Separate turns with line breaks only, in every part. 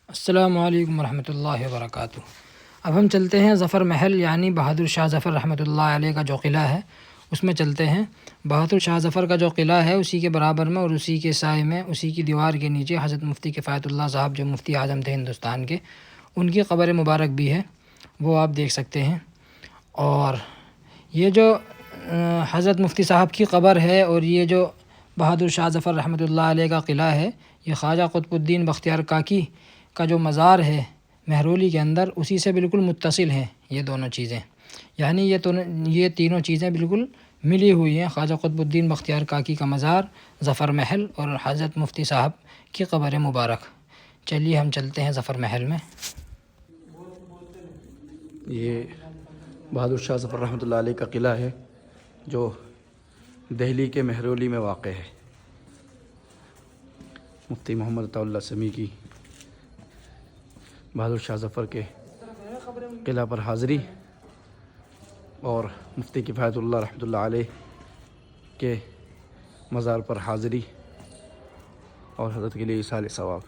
السلام علیکم ورحمۃ اللہ وبرکاتہ۔ اب ہم چلتے ہیں ظفر محل یعنی بہادر شاہ ظفر رحمۃ اللہ علیہ کا جو قلعہ ہے اس میں چلتے ہیں۔ بہادر شاہ ظفر کا جو قلعہ ہے اسی کے برابر میں اور اسی کے سائے میں اسی کی دیوار کے نیچے حضرت مفتی کفایت اللہ صاحب جو مفتی اعظم تھے ہندوستان کے، ان کی قبر مبارک بھی ہے، وہ آپ دیکھ سکتے ہیں۔ اور یہ جو حضرت مفتی صاحب کی قبر ہے اور یہ جو بہادر شاہ ظفر رحمۃ اللہ علیہ کا قلعہ ہے، یہ خواجہ قطب الدین بختیار کاکی کا جو مزار ہے مہرولی کے اندر، اسی سے بالکل متصل ہیں یہ دونوں چیزیں، یعنی یہ تینوں چیزیں بالکل ملی ہوئی ہیں۔ خواجہ قطب الدین بختیار کاکی کا مزار، ظفر محل اور حضرت مفتی صاحب کی قبر مبارک۔ چلیے ہم چلتے ہیں ظفر محل میں۔
یہ بہادر شاہ ظفر رحمۃ اللہ علیہ کا قلعہ ہے جو دہلی کے مہرولی میں واقع ہے۔ مفتی محمد عطا اللہ سمیع کی بہادر شاہ ظفر کے قلعہ پر حاضری اور مفتی کفایت اللہ رحمۃ اللہ علیہ کے مزار پر حاضری اور حضرت کے لیے ایصال ثواب۔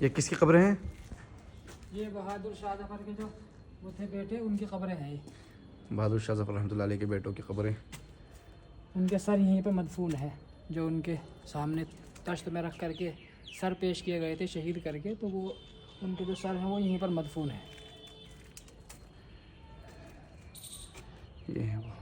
یہ کس کی قبریں ہیں؟
یہ بہادر شاہ ظفر کے جو وہ تھے بیٹے، ان کی قبریں ہیں۔
بہادر شاہ ظفر رحمۃ اللہ علیہ کے بیٹوں کی قبریں،
ان کے سر یہیں پہ مدفون ہے، جو ان کے سامنے تشت میں رکھ کر کے سر پیش کیے گئے تھے شہید کر کے، تو وہ ان کے جو سر ہیں وہ یہیں پر مدفون ہیں۔
یہ ہیں وہ۔